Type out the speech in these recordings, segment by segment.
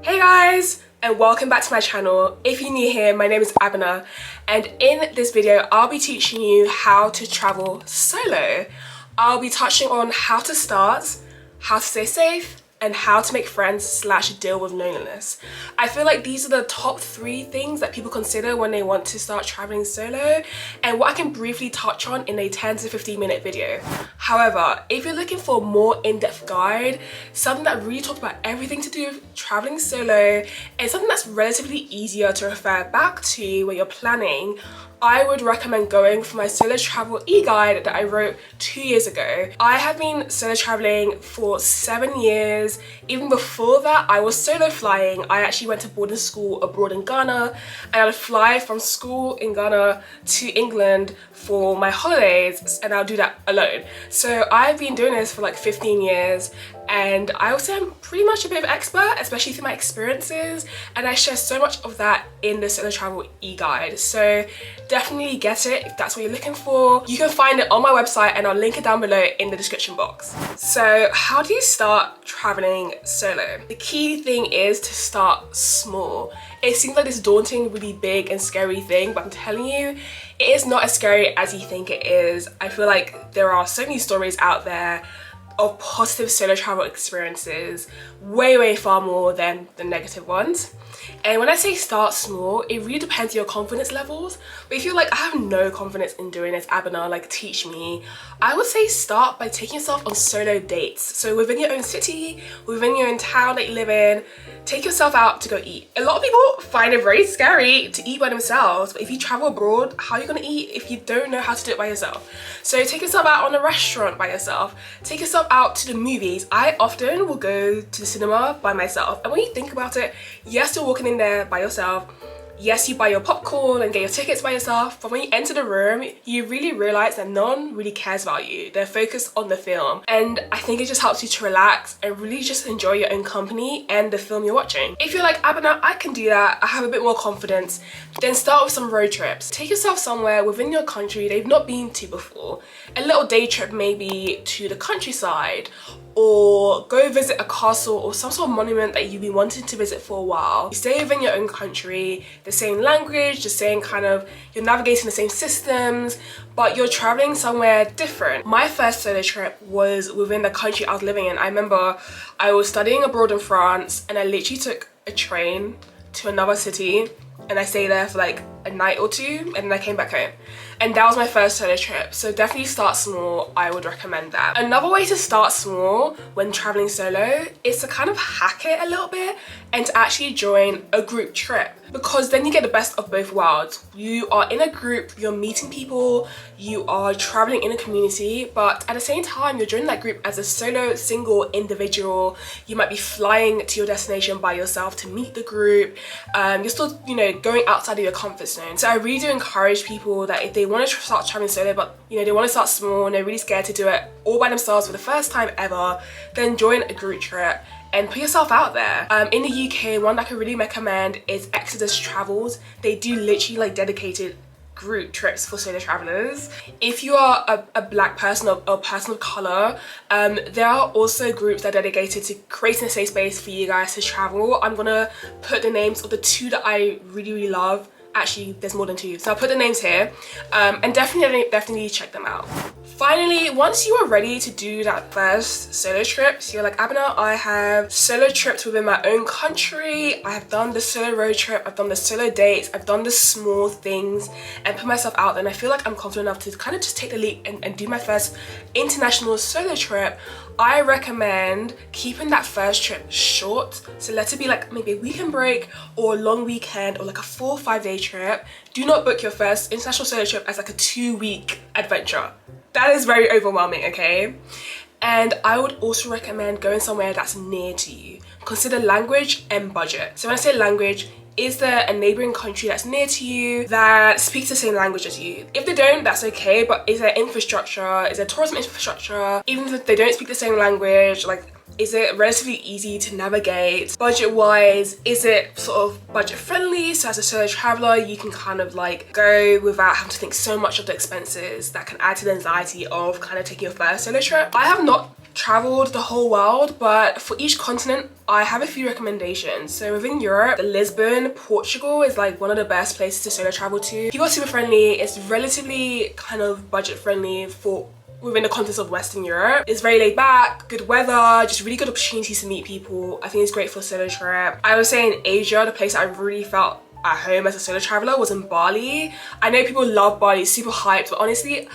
Hey guys, and welcome back to my channel. If you're new here, my name is Abena, and in this video I'll be teaching you how to travel solo. I'll be touching on how to start, how to stay safe, and how to make friends / deal with loneliness. I feel like these are the top 3 things that people consider when they want to start traveling solo, and what I can briefly touch on in a 10 to 15 minute video. However, if you're looking for a more in-depth guide, something that really talks about everything to do with traveling solo, and something that's relatively easier to refer back to when you're planning, I would recommend going for my solo travel e-guide that I wrote 2 years ago. I have been solo traveling for 7 years. Even before that, I was solo flying. I actually went to boarding school abroad in Ghana, and I would fly from school in Ghana to England for my holidays, and I'll do that alone. So I've been doing this for like 15 years, and I would say I'm pretty much a bit of an expert, especially through my experiences, and I share so much of that in the solo travel e-guide. So definitely get it if that's what you're looking for. You can find it on my website, and I'll link it down below in the description box. So how do you start traveling solo? The key thing is to start small. It seems like this daunting, really big and scary thing, but I'm telling you, it is not as scary as you think it is. I feel like there are so many stories out there of positive solo travel experiences, way far more than the negative ones. And when I say start small, it really depends on your confidence levels. But if you're like, I have no confidence in doing this, Abena, like teach me, I would say start by taking yourself on solo dates. So within your own city, within your own town that you live in, take yourself out to go eat. A lot of people find it very scary to eat by themselves, but if you travel abroad, how are you gonna eat if you don't know how to do it by yourself? So take yourself out on a restaurant by yourself. Take yourself out to the movies. I often will go to the cinema by myself. And when you think about it, yes, you're walking in there by yourself. Yes, you buy your popcorn and get your tickets by yourself, but when you enter the room, you really realize that no one really cares about you. They're focused on the film. And I think it just helps you to relax and really just enjoy your own company and the film you're watching. If you're like, Abena, I can do that, I have a bit more confidence, then start with some road trips. Take yourself somewhere within your country they've not been to before. A little day trip maybe to the countryside, or go visit a castle or some sort of monument that you've been wanting to visit for a while. You stay within your own country, the same language, the same kind of, you're navigating the same systems, but you're traveling somewhere different. My first solo trip was within the country I was living in. I remember I was studying abroad in France, and I literally took a train to another city, and I stayed there for like a night or two, and then I came back home. And that was my first solo trip. So definitely start small, I would recommend that. Another way to start small when traveling solo is to kind of hack it a little bit and to actually join a group trip, because then you get the best of both worlds. You are in a group, you're meeting people, you are traveling in a community, but at the same time, you're joining that group as a solo, single individual. You might be flying to your destination by yourself to meet the group. You're still, going outside of your comfort zone. So I really do encourage people that if they want to start traveling solo, but they want to start small and they're really scared to do it all by themselves for the first time ever, then join a group trip and put yourself out there. In the UK, one that I can really recommend is Exodus Travels. They do literally like dedicated group trips for solo travelers. If you are a black person or a person of color, there are also groups that are dedicated to creating a safe space for you guys to travel. I'm gonna put the names of the 2 that I really love. Actually, there's more than 2, so I'll put the names here, and definitely check them out. Finally, once you are ready to do that first solo trip, so you're like, Abena, I have solo trips within my own country, I have done the solo road trip, I've done the solo dates, I've done the small things and put myself out there, and I feel like I'm confident enough to kind of just take the leap and do my first international solo trip. I recommend keeping that first trip short. So let it be like maybe a weekend break or a long weekend or like a 4 or 5 day trip. Do not book your first international solo trip as like a 2-week adventure. That is very overwhelming, okay? And I would also recommend going somewhere that's near to you. Consider language and budget. So when I say language, is there a neighboring country that's near to you that speaks the same language as you? If they don't, that's okay, but is there infrastructure? Is there tourism infrastructure? Even if they don't speak the same language, like, is it relatively easy to navigate? Budget-wise, is it sort of budget-friendly? So as a solo traveler, you can kind of like go without having to think so much of the expenses that can add to the anxiety of kind of taking your first solo trip. I have not traveled the whole world, but for each continent I have a few recommendations. So within Europe, Lisbon, Portugal is like one of the best places to solo travel to. People are super friendly. It's relatively kind of budget friendly for within the context of Western Europe. It's very laid back, good weather, just really good opportunities to meet people. I think it's great for a solo trip. I would say in Asia, the place I really felt at home as a solo traveler was in Bali. I know people love Bali, it's super hyped, but honestly,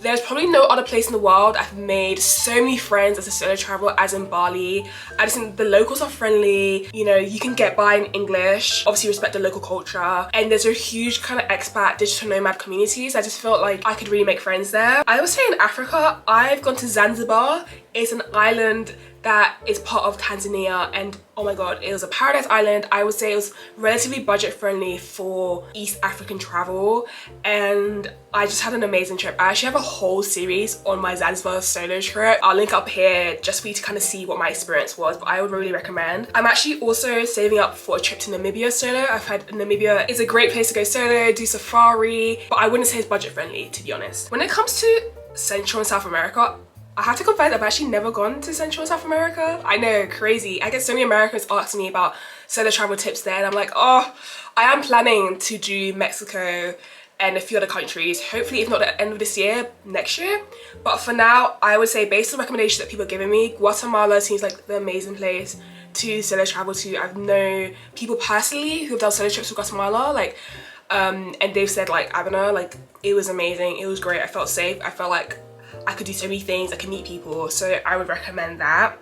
there's probably no other place in the world I've made so many friends as a solo traveler as in Bali. I just think the locals are friendly, you know, you can get by in English, obviously respect the local culture, and there's a huge kind of expat digital nomad communities. I just felt like I could really make friends there. I would say in Africa, I've gone to Zanzibar. It's an island that is part of Tanzania, and oh my god, it was a paradise island. I would say it was relatively budget friendly for East African travel, and I just had an amazing trip. I actually have a whole series on my Zanzibar solo trip. I'll link up here just for you to kind of see what my experience was, but I would really recommend. I'm actually also saving up for a trip to Namibia solo. I've heard Namibia is a great place to go solo, do safari, but I wouldn't say it's budget friendly, to be honest. When it comes to Central and South America, I have to confess, I've actually never gone to Central and South America. I know, crazy. I get so many Americans asking me about solo travel tips there, and I'm like, oh, I am planning to do Mexico and a few other countries, hopefully if not at the end of this year, next year. But for now, I would say based on recommendations that people are giving me, Guatemala seems like the amazing place to solo travel to. I've known people personally who've done solo trips to Guatemala, like, and they've said like, Abena, like, it was amazing, it was great, I felt safe, I felt like I could do so many things, I could meet people, so I would recommend that.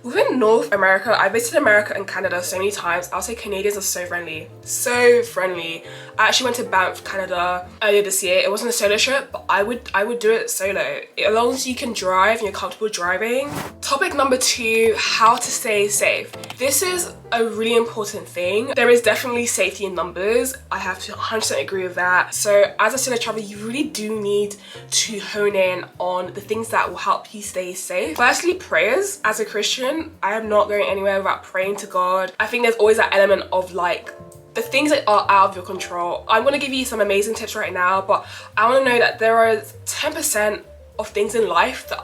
Within North America, I visited America and Canada so many times. I'll say Canadians are so friendly, so friendly. I actually went to Banff, Canada earlier this year. It wasn't a solo trip, but I would do it solo. As long as you can drive and you're comfortable driving. Topic number 2, how to stay safe. This is a really important thing. There is definitely safety in numbers. I have to 100% agree with that. So as a solo traveler, you really do need to hone in on the things that will help you stay safe. Firstly, prayers. As a Christian, I am not going anywhere without praying to God. I think there's always that element of like the things that are out of your control. I'm going to give you some amazing tips right now, but I want to know that there are 10% of things in life that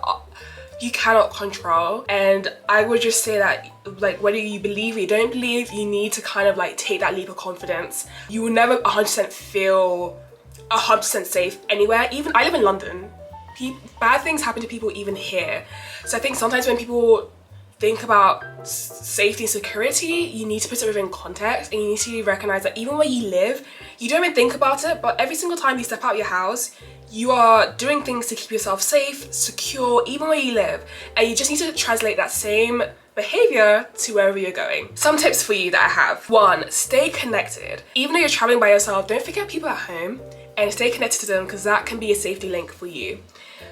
you cannot control, and I would just say that like whether you believe or you don't believe, you need to kind of like take that leap of confidence. You will never 100% feel 100% safe anywhere. Even I live in London. Bad things happen to people even here. So I think sometimes when people think about safety and security, you need to put it within context, and you need to recognize that even where you live, you don't even think about it, but every single time you step out your house, you are doing things to keep yourself safe, secure, even where you live, and you just need to translate that same behavior to wherever you're going. Some tips for you that I have. 1, stay connected. Even though you're traveling by yourself, don't forget people at home and stay connected to them, because that can be a safety link for you.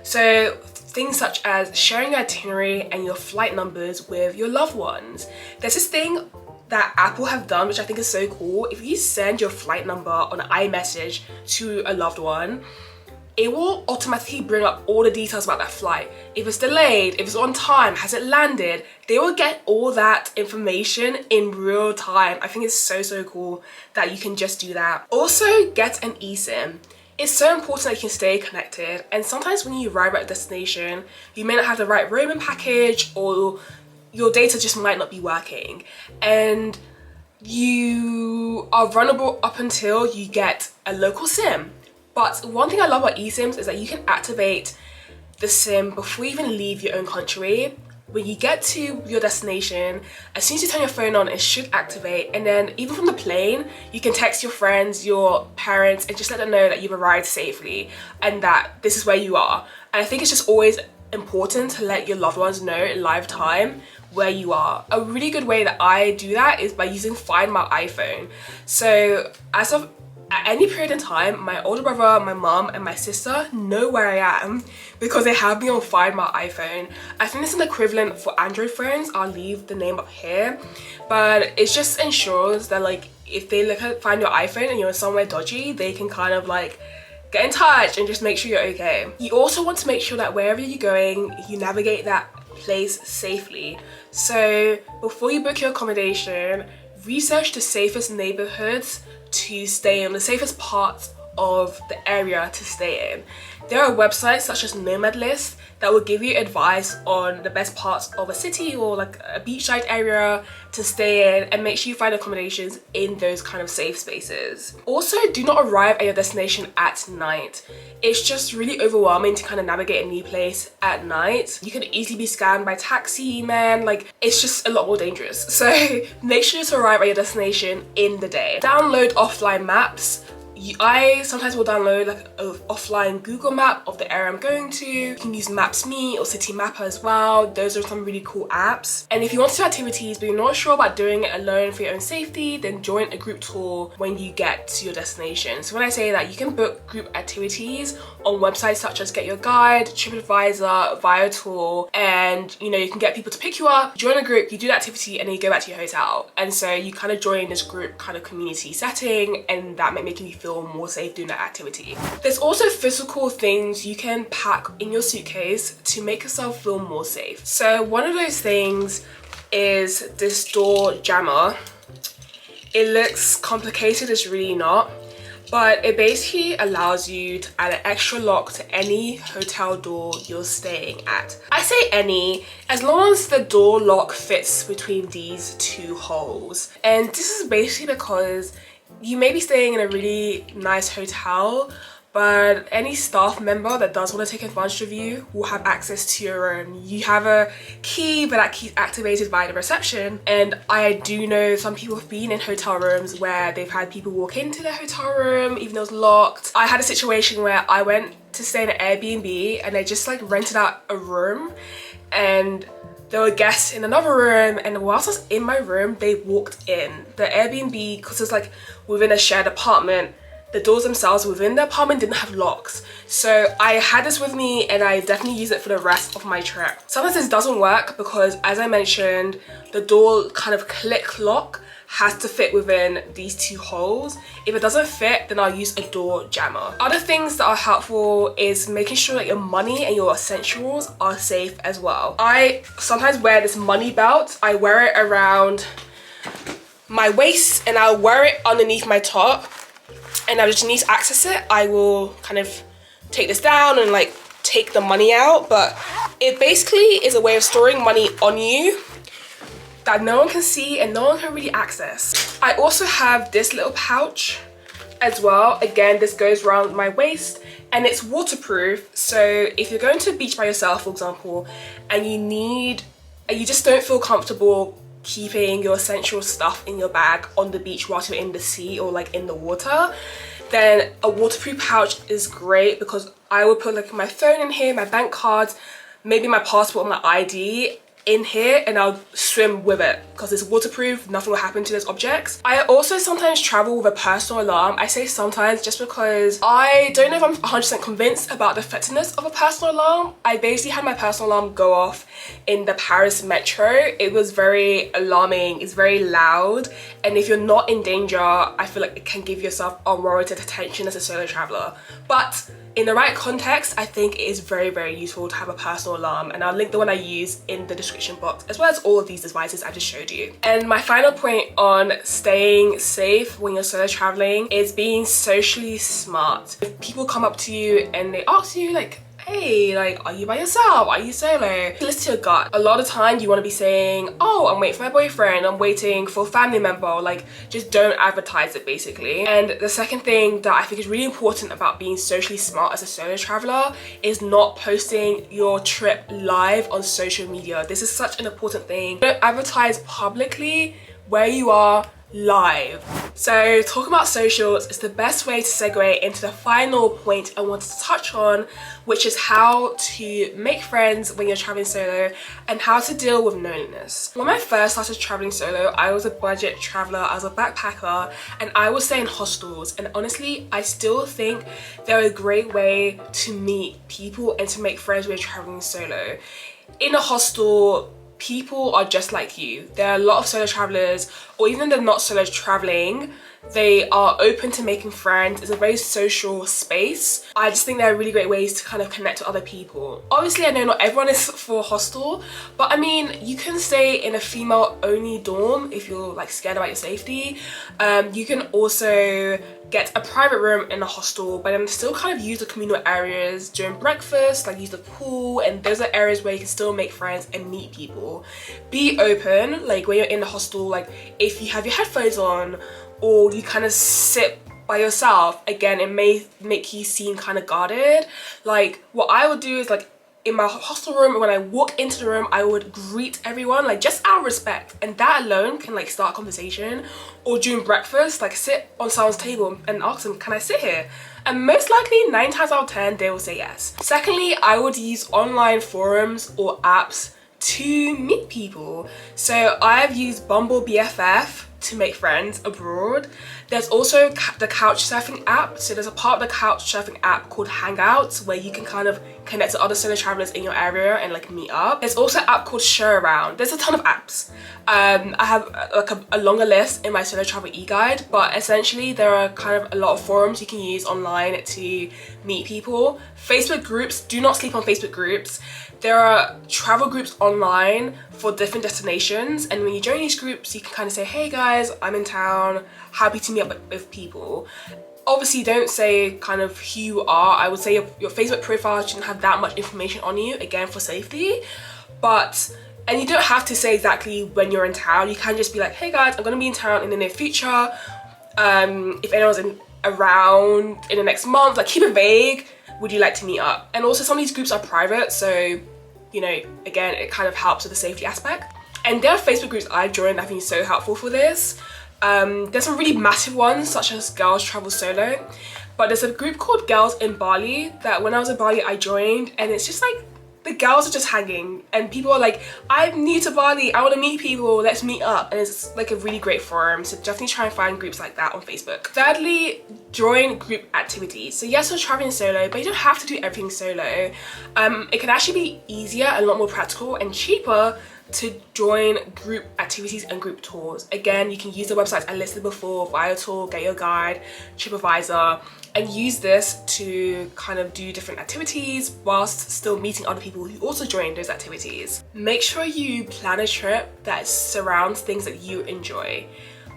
So things such as sharing your itinerary and your flight numbers with your loved ones. There's this thing that Apple have done, which I think is so cool. If you send your flight number on iMessage to a loved one, it will automatically bring up all the details about that flight. If it's delayed, if it's on time, has it landed, they will get all that information in real time. I think it's so cool that you can just do that. Also, get an eSIM. It's so important that you can stay connected, and sometimes when you arrive at a destination, you may not have the right roaming package, or your data just might not be working, and you are vulnerable up until you get a local SIM. But one thing I love about eSIMs is that you can activate the SIM before you even leave your own country. When you get to your destination, as soon as you turn your phone on, it should activate, and then even from the plane, you can text your friends, your parents, and just let them know that you've arrived safely and that this is where you are. And I think it's just always important to let your loved ones know in live time where you are. A really good way that I do that is by using Find My iPhone. So as of at any period in time, my older brother, my mum, and my sister know where I am because they have me on Find My iPhone. I think it's an equivalent for Android phones. I'll leave the name up here, but it just ensures that like if they look at Find Your iPhone and you're somewhere dodgy, they can kind of like get in touch and just make sure you're okay. You also want to make sure that wherever you're going, you navigate that place safely. So before you book your accommodation, research the safest neighborhoods to stay in, the safest parts of the area to stay in. There are websites such as Nomad List that will give you advice on the best parts of a city or like a beachside area to stay in, and make sure you find accommodations in those kind of safe spaces. Also, do not arrive at your destination at night. It's just really overwhelming to kind of navigate a new place at night. You can easily be scammed by taxi man, like it's just a lot more dangerous. So make sure to arrive at your destination in the day. Download offline maps. I sometimes will download like an offline Google map of the area I'm going to. You can use Maps.me or City Mapper as well. Those are some really cool apps. And if you want to do activities but you're not sure about doing it alone for your own safety, then join a group tour when you get to your destination. So when I say that, you can book group activities on websites such as Get Your Guide, TripAdvisor, Virtuo, and you know, you can get people to pick you up, join a group, you do the activity, and then you go back to your hotel. And so you kind of join this group kind of community setting, and that might make you feel more safe doing that activity. There's also physical things you can pack in your suitcase to make yourself feel more safe. So one of those things is this door jammer. It looks complicated, it's really not, but it basically allows you to add an extra lock to any hotel door you're staying at. I say any, as long as the door lock fits between these two holes. And this is basically because you may be staying in a really nice hotel, but any staff member that does want to take advantage of you will have access to your room. You have a key, but that key is activated by the reception. And I do know some people have been in hotel rooms where they've had people walk into their hotel room even though it was locked. I had a situation where I went to stay in an Airbnb and they just like rented out a room, and there were guests in another room, and whilst I was in my room, they walked in. The Airbnb, because it's like within a shared apartment, the doors themselves within the apartment didn't have locks. So I had this with me and I definitely use it for the rest of my trip. Sometimes this doesn't work because, as I mentioned, the door kind of click lock has to fit within these two holes. If it doesn't fit, then I'll use a door jammer. Other things that are helpful is making sure that your money and your essentials are safe as well. I sometimes wear this money belt. I wear it around my waist and I'll wear it underneath my top, and I just need to access it. I will kind of take this down and like take the money out, but it basically is a way of storing money on you that no one can see and no one can really access. I also have this little pouch as well. Again, this goes around my waist and it's waterproof. So if you're going to the beach by yourself, for example, and you just don't feel comfortable keeping your essential stuff in your bag on the beach whilst you're in the sea or like in the water, then a waterproof pouch is great, because I would put like my phone in here, my bank cards, maybe my passport, my ID in here, and I'll swim with it because it's waterproof. Nothing will happen to those objects. I also sometimes travel with a personal alarm. I say sometimes just because I don't know if I'm 100% convinced about the effectiveness of a personal alarm. I basically had my personal alarm go off in the Paris metro. It was very alarming, it's very loud, and if you're not in danger, I feel like it can give yourself unwarranted attention as a solo traveler. But in the right context, I think it is very, very useful to have a personal alarm, and I'll link the one I use in the description box, as well as all of these devices I just showed you. And my final point on staying safe when you're solo traveling is being socially smart. If people come up to you and they ask you like, hey, like, are you by yourself? Are you solo? Listen to your gut. A lot of time you want to be saying, oh, I'm waiting for my boyfriend, I'm waiting for a family member. Like, just don't advertise it basically. And the second thing that I think is really important about being socially smart as a solo traveler is not posting your trip live on social media. This is such an important thing. Don't advertise publicly where you are live. So talking about socials is the best way to segue into the final point I wanted to touch on, which is how to make friends when you're traveling solo and how to deal with loneliness. When I first started traveling solo, I was a budget traveler, I was a backpacker, and I would stay in hostels, and honestly I still think they're a great way to meet people and to make friends when you're traveling solo. In a hostel, people are just like you. There are a lot of solo travelers, or even if they're not solo traveling, They are open to making friends. It's a very social space. I just think they're really great ways to kind of connect with other people. Obviously, I know not everyone is for hostel, but I mean, you can stay in a female only dorm if you're like scared about your safety. You can also get a private room in a hostel, but then still kind of use the communal areas during breakfast, like use the pool, and those are areas where you can still make friends and meet people. Be open, like when you're in the hostel, like if you have your headphones on or you kind of sit by yourself, again, it may make you seem kind of guarded. Like what I would do is like in my hostel room, when I walk into the room, I would greet everyone, like just out of respect, and that alone can like start a conversation. Or during breakfast, like sit on someone's table and ask them, can I sit here? And most likely 9 times out of 10 they will say yes. Secondly, I would use online forums or apps to meet people. So I've used Bumble BFF to make friends abroad. There's also the couch surfing app. So there's a part of the couch surfing app called Hangouts where you can kind of connect to other solo travelers in your area and like meet up. There's also an app called Share Around. There's a ton of apps. I have like a longer list in my solo travel e-guide, but essentially there are kind of a lot of forums you can use online to meet people. Facebook groups, do not sleep on Facebook groups. There are travel groups online for different destinations, and when you join these groups you can kind of say, hey guys, I'm in town, happy to meet up with people. Obviously don't say kind of who you are. I would say your Facebook profile shouldn't have that much information on you, again for safety, and you don't have to say exactly when you're in town. You can just be like, hey guys, I'm gonna be in town in the near future. If anyone's around in the next month, like keep it vague. Would you like to meet up? And also some of these groups are private, so you know, again, it kind of helps with the safety aspect. And there are Facebook groups I've joined that have been so helpful for this. There's some really massive ones such as Girls Travel Solo, but there's a group called Girls in Bali that when I was in Bali I joined, and it's just like the girls are just hanging and people are like, I'm new to Bali, I want to meet people, let's meet up. And it's like a really great forum, so definitely try and find groups like that on Facebook. Thirdly, join group activities. So yes, you're traveling solo, but you don't have to do everything solo. It can actually be easier and a lot more practical and cheaper to join group activities and group tours. Again, you can use the websites I listed before, Virtuo, Get Your Guide, TripAdvisor, and use this to kind of do different activities whilst still meeting other people who also join those activities. Make sure you plan a trip that surrounds things that you enjoy.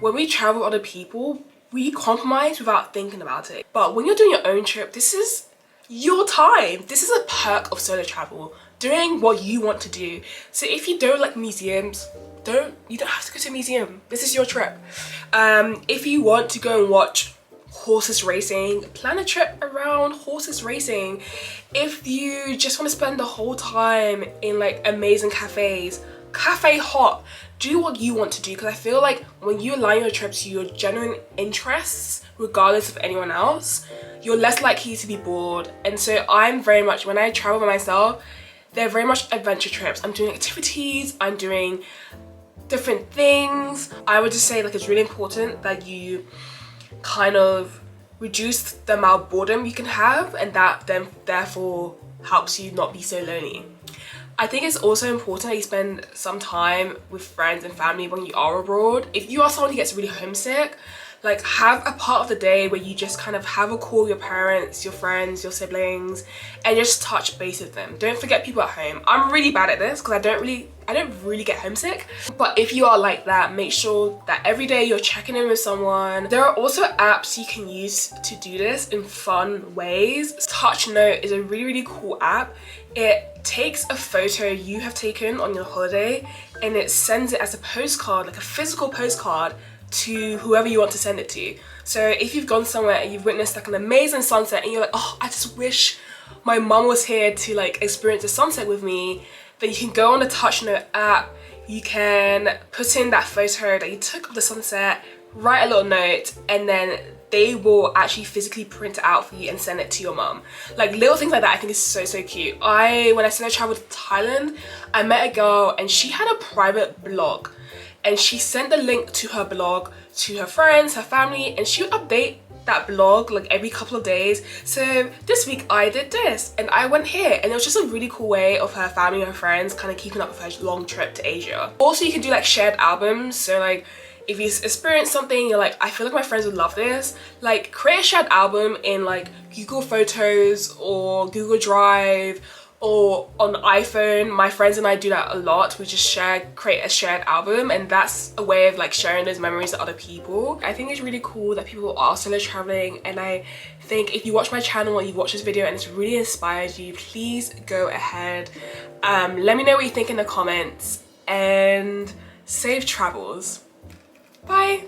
When we travel with other people, we compromise without thinking about it. But when you're doing your own trip, this is your time. This is a perk of solo travel, doing what you want to do. So if you don't like museums, you don't have to go to a museum. This is your trip. If you want to go and watch horses racing, plan a trip around horses racing. If you just want to spend the whole time in like amazing cafes, cafe hop, do what you want to do, because I feel like when you align your trips to your genuine interests, regardless of anyone else, you're less likely to be bored. And so I'm very much, when I travel by myself, they're very much adventure trips. I'm doing activities, I'm doing different things. I would just say like it's really important that you kind of reduce the amount of boredom you can have, and that then therefore helps you not be so lonely. I think it's also important that you spend some time with friends and family when you are abroad. If you are someone who gets really homesick, like have a part of the day where you just kind of have a call with your parents, your friends, your siblings, and just touch base with them. Don't forget people at home. I'm really bad at this because I don't really get homesick. But if you are like that, make sure that every day you're checking in with someone. There are also apps you can use to do this in fun ways. Touch Note is a really cool app. It takes a photo you have taken on your holiday and it sends it as a postcard, like a physical postcard, to whoever you want to send it to. So if you've gone somewhere and you've witnessed like an amazing sunset and you're like, oh, I just wish my mum was here to like experience the sunset with me, then you can go on the Touch Note app, you can put in that photo that you took of the sunset, write a little note, and then they will actually physically print it out for you and send it to your mum. Like little things like that I think is so cute. When I solo traveled to Thailand, I met a girl and she had a private blog, and she sent the link to her blog to her friends, her family, and she would update that blog like every couple of days. So this week I did this and I went here, and it was just a really cool way of her family and her friends kind of keeping up with her long trip to Asia. Also, you can do like shared albums. So like if you experience something, you're like, I feel like my friends would love this, like create a shared album in like Google Photos or Google Drive or on iPhone. My friends and I do that a lot. We just create a shared album, and that's a way of like sharing those memories to other people. I think it's really cool that people are solo traveling, and I think if you watch my channel or you watch this video and it's really inspired you, please go ahead. Let me know what you think in the comments, and safe travels. Bye.